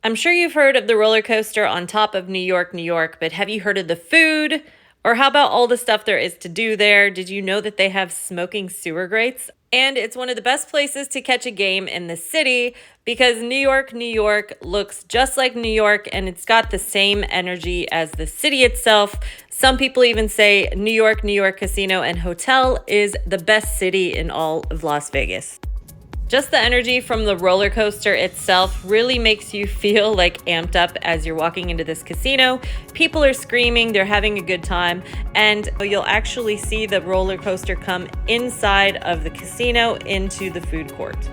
I'm sure you've heard of the roller coaster on top of New York, New York, but have you heard of the food? Or how about all the stuff there is to do there? Did you know that they have smoking sewer grates? And it's one of the best places to catch a game in the city because New York, New York looks just like New York and it's got the same energy as the city itself. Some people even say New York, New York Casino and Hotel is the best city in all of Las Vegas. Just the energy from the roller coaster itself really makes you feel like amped up as you're walking into this casino. People are screaming, they're having a good time, and you'll actually see the roller coaster come inside of the casino into the food court.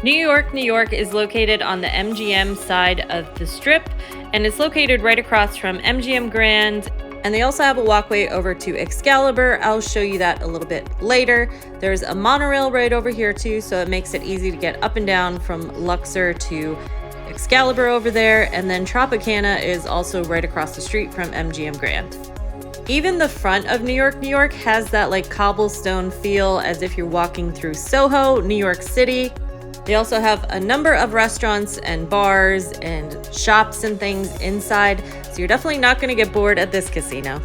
New York, New York is located on the MGM side of the strip, and it's located right across from MGM Grand. And they also have a walkway over to Excalibur. I'll show you that a little bit later. There's a monorail right over here too, so it makes it easy to get up and down from Luxor to Excalibur over there. And then Tropicana is also right across the street from MGM Grand. Even the front of New York, New York has that like cobblestone feel as if you're walking through Soho, New York City. They also have a number of restaurants and bars and shops and things inside, so you're definitely not going to get bored at this casino.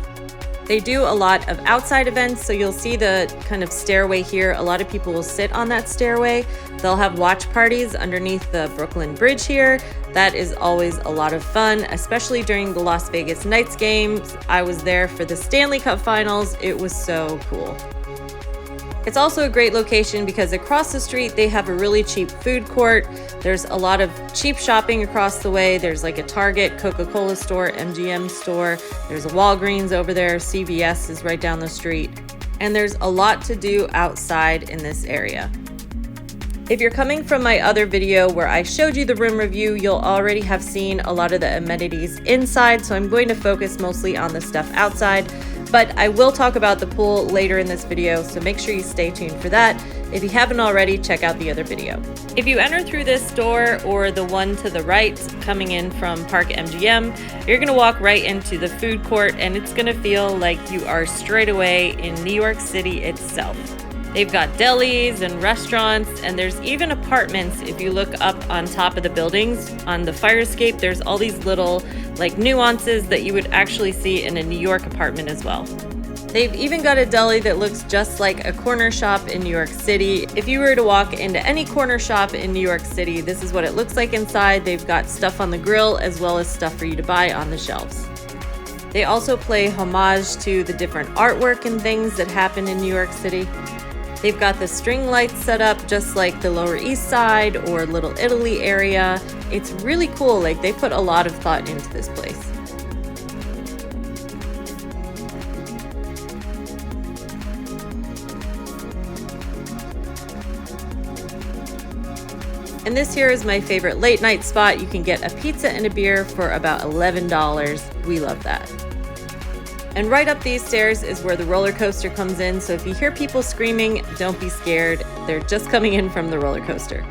They do a lot of outside events, so you'll see the kind of stairway here. A lot of people will sit on that stairway. They'll have watch parties underneath the Brooklyn Bridge here. That is always a lot of fun, especially during the Las Vegas Knights games. I was there for the Stanley Cup Finals. It was so cool. It's also a great location because across the street they have a really cheap food court. There's a lot of cheap shopping across the way. There's like a Target, Coca-Cola store, MGM store. There's a Walgreens over there. CVS is right down the street. And there's a lot to do outside in this area. If you're coming from my other video where I showed you the room review, you'll already have seen a lot of the amenities inside, so I'm going to focus mostly on the stuff outside. But I will talk about the pool later in this video, so make sure you stay tuned for that. If you haven't already, check out the other video. If you enter through this door or the one to the right coming in from Park MGM, you're gonna walk right into the food court and it's gonna feel like you are straight away in New York City itself. They've got delis and restaurants, and there's even apartments. If you look up on top of the buildings on the fire escape, there's all these little like nuances that you would actually see in a New York apartment as well. They've even got a deli that looks just like a corner shop in New York City. If you were to walk into any corner shop in New York City, this is what it looks like inside. They've got stuff on the grill as well as stuff for you to buy on the shelves. They also play homage to the different artwork and things that happen in New York City. They've got the string lights set up just like the Lower East Side or Little Italy area. It's really cool, like they put a lot of thought into this place. And this here is my favorite late night spot. You can get a pizza and a beer for about $11. We love that. And right up these stairs is where the roller coaster comes in, so if you hear people screaming, don't be scared. They're just coming in from the roller coaster.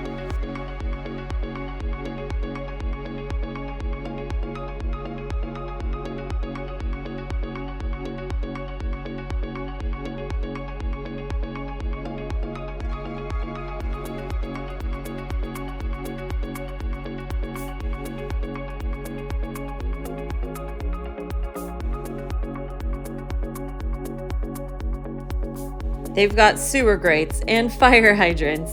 They've got sewer grates and fire hydrants.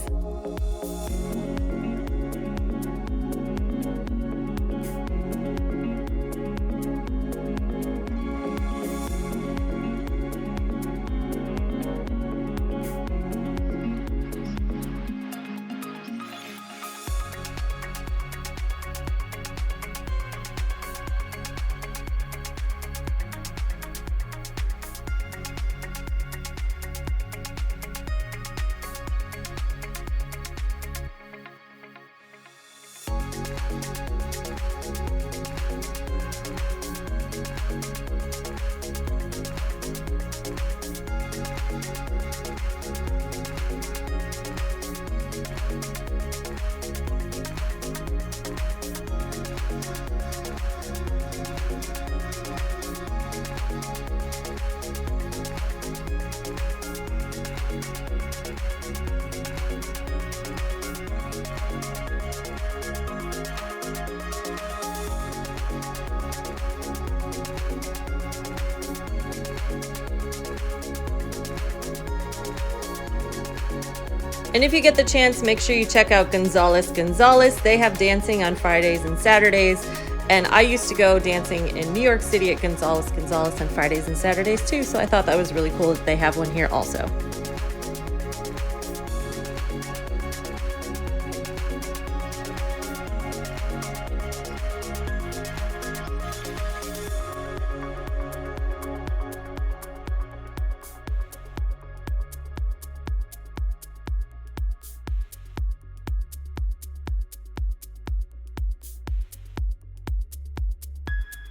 And if you get the chance, make sure you check out Gonzales. They have dancing on Fridays and Saturdays. And I used to go dancing in New York City at Gonzales on Fridays and Saturdays too. So I thought that was really cool that they have one here also.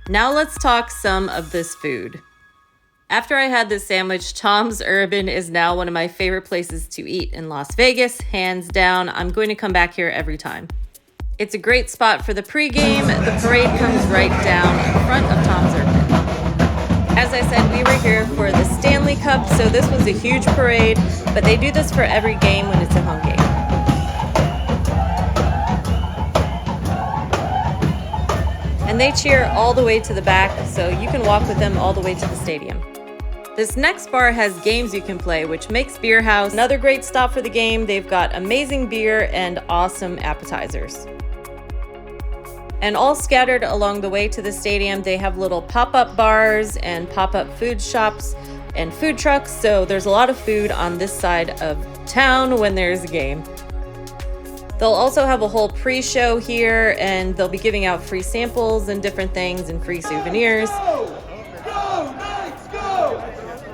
Now let's talk some of this food. After I had this sandwich, Tom's Urban is now one of my favorite places to eat in Las Vegas, hands down. I'm going to come back here every time. It's a great spot for the pregame. The parade comes right down in front of Tom's Urban. As I said, we were here for the Stanley Cup, so this was a huge parade, but they do this for every game when it's a home game. And they cheer all the way to the back, so you can walk with them all the way to the stadium. This next bar has games you can play, which makes Beer House another great stop for the game. They've got amazing beer and awesome appetizers. And all scattered along the way to the stadium, they have little pop-up bars and pop-up food shops and food trucks, so there's a lot of food on this side of town when there's a game. They'll also have a whole pre-show here, and they'll be giving out free samples and different things and free souvenirs. Go! Go, Knights, go!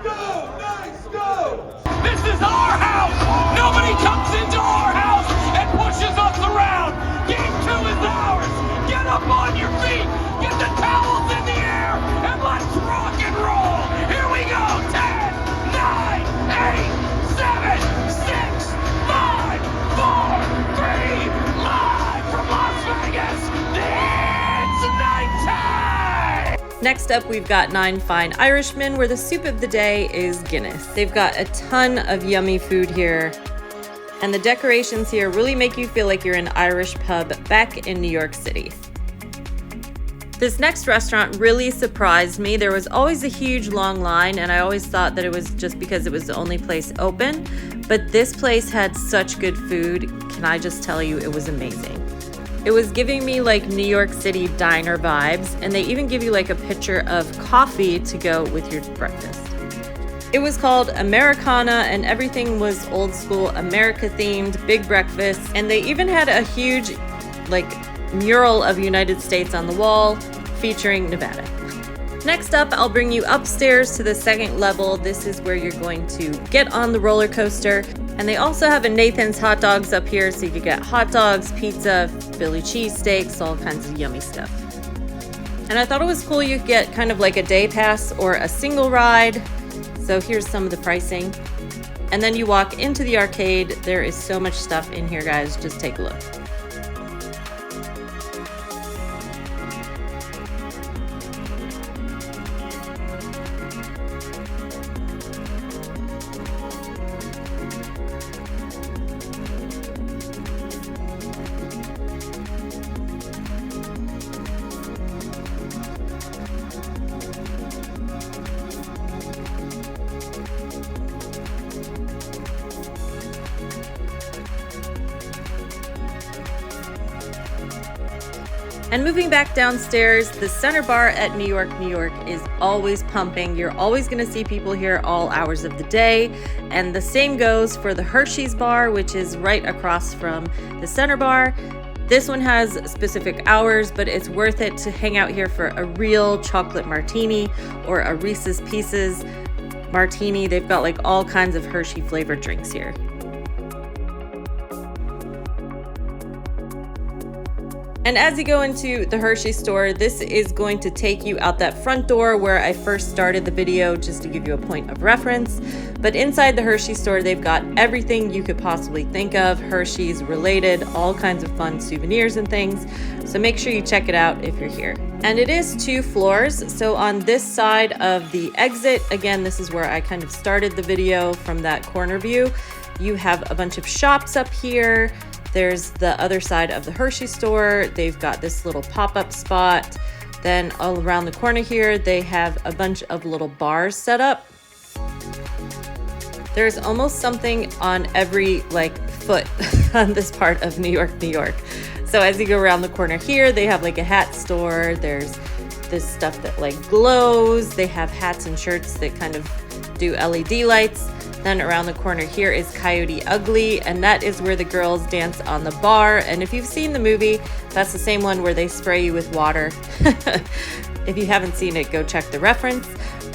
Go, Knights, go! This is our house! Nobody comes into our house and pushes us around! Game 2 is ours! Get up on your feet! Get the towels in the air! And let's rock and roll! Here we go! 10, 9, 8, 7, 6, 5, 4, 3, live from Las Vegas, it's nighttime! Next up, we've got 9 Fine Irishmen, where the soup of the day is Guinness. They've got a ton of yummy food here, and the decorations here really make you feel like you're in an Irish pub back in New York City. This next restaurant really surprised me. There was always a huge long line, and I always thought that it was just because it was the only place open, but this place had such good food. Can I just tell you, it was amazing. It was giving me like New York City diner vibes, and they even give you like a pitcher of coffee to go with your breakfast. It was called Americana, and everything was old school America themed, big breakfast, and they even had a huge like mural of United States on the wall featuring Nevada. Next up, I'll bring you upstairs to the second level. This is where you're going to get on the roller coaster. And they also have a Nathan's Hot Dogs up here, so you could get hot dogs, pizza, Philly cheesesteaks, all kinds of yummy stuff. And I thought it was cool you could get kind of like a day pass or a single ride. So here's some of the pricing. And then you walk into the arcade. There is so much stuff in here, guys. Just take a look. And moving back downstairs, the center bar at New York is always pumping. You're always going to see people here all hours of the day. And the same goes for the Hershey's bar, which is right across from the center bar. This one has specific hours, but it's worth it to hang out here for a real chocolate martini or a Reese's Pieces martini. They've got like all kinds of Hershey flavored drinks here. And as you go into the Hershey store, this is going to take you out that front door where I first started the video, just to give you a point of reference. But inside the Hershey store, they've got everything you could possibly think of, Hershey's related, all kinds of fun souvenirs and things. So make sure you check it out if you're here. And it is 2 floors. So on this side of the exit, again, this is where I kind of started the video from that corner view. You have a bunch of shops up here. There's the other side of the Hershey store. They've got this little pop-up spot. Then all around the corner here, they have a bunch of little bars set up. There's almost something on every like foot on this part of New York, New York. So as you go around the corner here, they have like a hat store. There's this stuff that like glows. They have hats and shirts that kind of do LED lights. Then around the corner here is Coyote Ugly, and that is where the girls dance on the bar. And if you've seen the movie, that's the same one where they spray you with water. If you haven't seen it, go check the reference.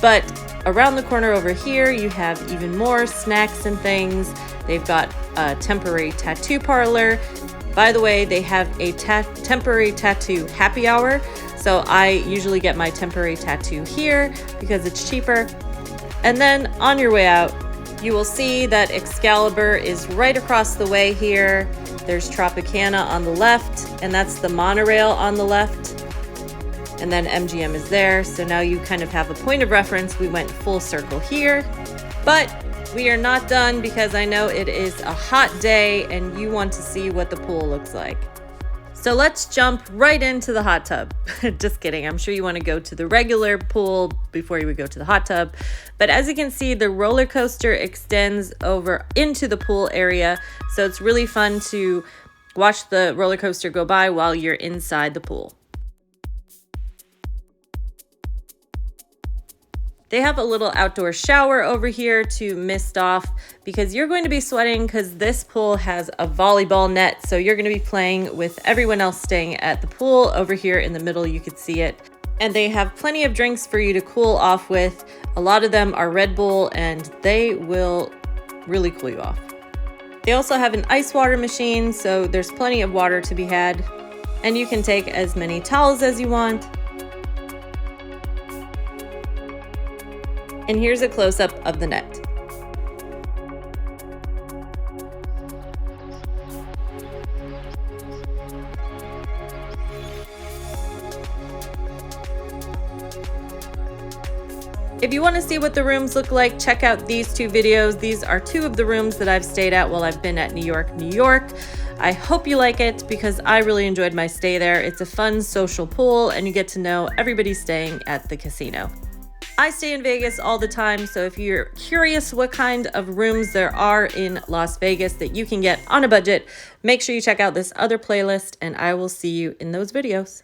But around the corner over here, you have even more snacks and things. They've got a temporary tattoo parlor. By the way, they have a temporary tattoo happy hour. So I usually get my temporary tattoo here because it's cheaper. And then on your way out, you will see that Excalibur is right across the way here. There's Tropicana on the left, and that's the monorail on the left. And then MGM is there. So now you kind of have a point of reference. We went full circle here, but we are not done because I know it is a hot day and you want to see what the pool looks like. So let's jump right into the hot tub. Just kidding. I'm sure you want to go to the regular pool before you would go to the hot tub. But as you can see, the roller coaster extends over into the pool area. So it's really fun to watch the roller coaster go by while you're inside the pool. They have a little outdoor shower over here to mist off because you're going to be sweating because this pool has a volleyball net. So you're going to be playing with everyone else staying at the pool. Over here in the middle, you could see it. And they have plenty of drinks for you to cool off with. A lot of them are Red Bull and they will really cool you off. They also have an ice water machine, so there's plenty of water to be had. And you can take as many towels as you want. And here's a close-up of the net. If you want to see what the rooms look like, check out these two videos. These are two of the rooms that I've stayed at while I've been at New York, New York. I hope you like it because I really enjoyed my stay there. It's a fun social pool and you get to know everybody staying at the casino. I stay in Vegas all the time, so if you're curious what kind of rooms there are in Las Vegas that you can get on a budget, make sure you check out this other playlist, and I will see you in those videos.